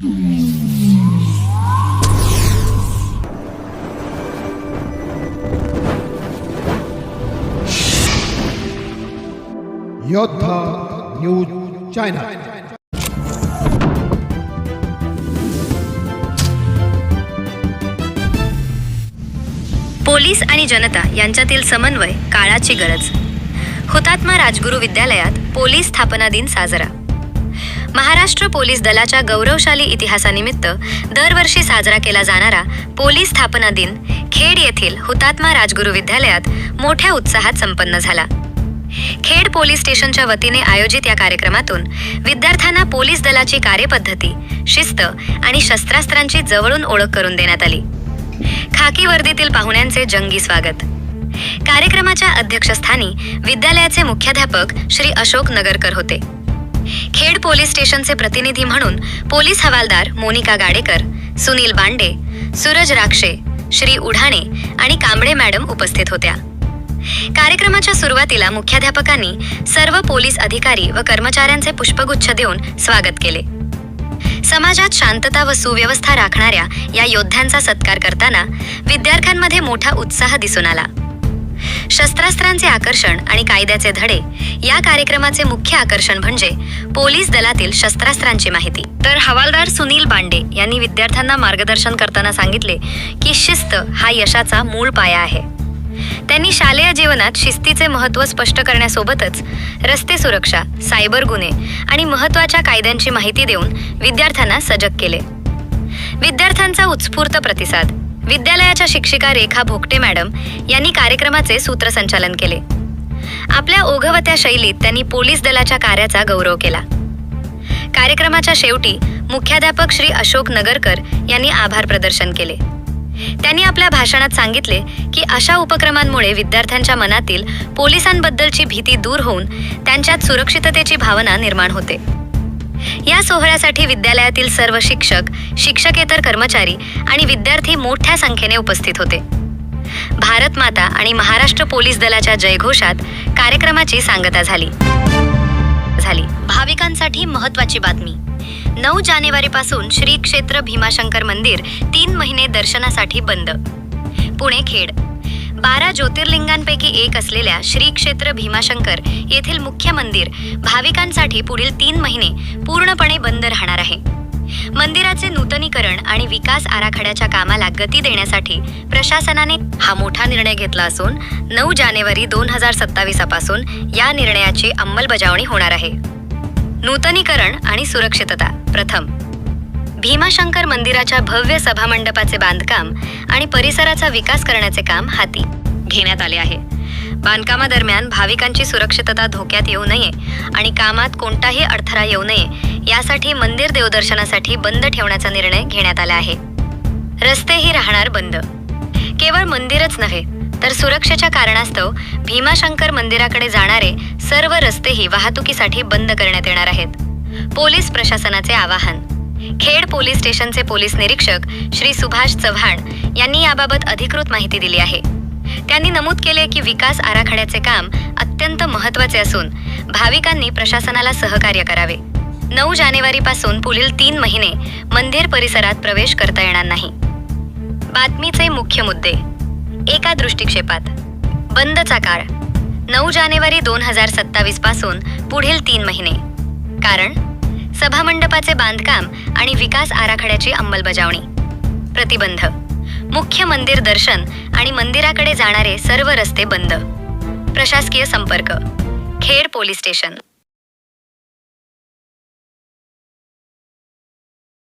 योद्धा news channel. Police आणि जनता यांच्यातील समन्वय काळाची गरज। हुतात्मा राजगुरू विद्यालयात पोलीस स्थापना दिन साजरा। महाराष्ट्र पोलीस दलाच्या गौरवशाली इतिहासानिमित्त दरवर्षी साजरा केला जाणारा पोलीस स्थापना दिन खेड येथील हुतात्मा राजगुरू विद्यालयात मोठ्या उत्साहात संपन्न झाला। खेड पोलीस स्टेशनच्या वतीने आयोजित या कार्यक्रमातून विद्यार्थ्यांना पोलीस दलाची कार्यपद्धती, शिस्त आणि शस्त्रास्त्रांची जवळून ओळख करून देण्यात आली। खाकी वर्दीतील पाहुण्यांचे जंगी स्वागत। कार्यक्रमाच्या अध्यक्षस्थानी विद्यालयाचे मुख्याध्यापक श्री अशोक नगरकर होते। खेड पोलीस स्टेशनचे प्रतिनिधी म्हणून पोलीस हवालदार मोनिका गाडेकर, सुनील बांडे, सूरज राक्षे, श्री उढाणे आणि कांबळे मॅडम उपस्थित होत्या। कार्यक्रमाच्या सुरुवातीला मुख्याध्यापकांनी सर्व पोलीस अधिकारी व कर्मचाऱ्यांचे पुष्पगुच्छ देऊन स्वागत केले। समाजात शांतता व सुव्यवस्था राखणाऱ्या या योद्ध्यांचा सत्कार करताना विद्यार्थ्यांमध्ये मोठा उत्साह दिसून आला। शस्त्रास्त्रांचे आकर्षण आणि कायद्याचे धडे या कार्यक्रमाचे मुख्य आकर्षण म्हणजे पोलीस दलातील शस्त्रास्त्रांची माहिती। तर हवालदार सुनील बांडे यांनी विद्यार्थ्यांना मार्गदर्शन करताना सांगितले की शिस्त हा यशाचा मूळ पाया आहे। त्यांनी शालेय जीवनात शिस्तीचे महत्त्व स्पष्ट करण्यासोबतच रस्ते सुरक्षा, सायबर गुन्हे आणि महत्त्वाच्या कायद्यांची माहिती देऊन विद्यार्थ्यांना सजग केले। विद्यार्थ्यांचा उत्स्फूर्त प्रतिसाद। विद्यालयाच्या शिक्षिका रेखा भोगटे मॅडम यांनी कार्यक्रमाचे सूत्रसंचालन केले। आपल्या ओघवत्या शैलीत त्यांनी पोलीस दलाच्या कार्याचा गौरव केला। कार्यक्रमाच्या शेवटी मुख्याध्यापक श्री अशोक नगरकर यांनी आभार प्रदर्शन केले। त्यांनी आपल्या भाषणात सांगितले की अशा उपक्रमांमुळे विद्यार्थ्यांच्या मनातील पोलिसांबद्दलची भीती दूर होऊन त्यांच्यात सुरक्षिततेची भावना निर्माण होते। या सोहळ्यासाठी विद्यालयातील सर्व शिक्षक, शिक्षकेतर कर्मचारी आणि विद्यार्थी मोठ्या संख्येने उपस्थित होते। भारत माता आणि महाराष्ट्र पोलीस दलाच्या जयघोषात कार्यक्रमाची सांगता झाली। भाविकांसाठी महत्त्वाची बातमी। 9 जानेवारीपासून श्री क्षेत्र भीमाशंकर मंदिर 3 महिने दर्शनासाठी बंद। पुणे खेड 12 ज्योतिर्लिंगांपैकी एक असलेल्या श्री क्षेत्र भीमाशंकर येथील मुख्य मंदिर भाविकांसाठी पुढील 3 महिने पूर्णपणे बंद राहणार आहे। मंदिराचे नूतनीकरण आणि विकास आराखड्याच्या कामाला गती देण्यासाठी प्रशासनाने हा मोठा निर्णय घेतला असून 9 जानेवारी 2027 पासून या निर्णयाची अंमलबजावणी होणार आहे। नूतनीकरण आणि सुरक्षितता। प्रथम, भीमाशंकर मंदिराच्या भव्य सभामंडपाचे बांधकाम आणि परिसराचा विकास करण्याचे काम हाती घेण्यात आले आहे। बांधकामादरम्यान भाविकांची सुरक्षितता धोक्यात येऊ नये आणि कामात कोणताही अडथळा येऊ नये यासाठी मंदिर देवदर्शनासाठी बंद ठेवण्याचा निर्णय घेण्यात आला आहे। रस्तेही राहणार बंद। केवळ मंदिरच नव्हे तर सुरक्षेच्या कारणास्तव भीमाशंकर मंदिराकडे जाणारे सर्व रस्तेही वाहतुकीसाठी बंद करण्यात येणार आहेत। पोलीस प्रशासनाचे आवाहन। खेड पोलीस स्टेशनचे पोलीस निरीक्षक श्री सुभाष चव्हाण यांनी याबाबत अधिकृत माहिती दिली आहे। त्यांनी नमूद केले की विकास आराखड्याचे काम अत्यंत महत्त्वाचे असून भाविकांनी प्रशासनाला सहकार्य करावे। 9 जानेवारीपासून पुढील 3 महिने मंदिर परिसरात प्रवेश करता येणार नाही। बातमीचे मुख्य मुद्दे। एका दृष्टिक्षेपात बंदचा काळ 9 जानेवारी 2027 पासून पुढील 3 महिने। कारण सभामंडपाचे बांधकाम आणि विकास आराखड्याची अंमलबजावणी। प्रतिबंध, मुख्य मंदिर दर्शन आणि मंदिराकडे जाणारे सर्व रस्ते बंद। प्रशासकीय संपर्क, खेड पोलीस स्टेशन।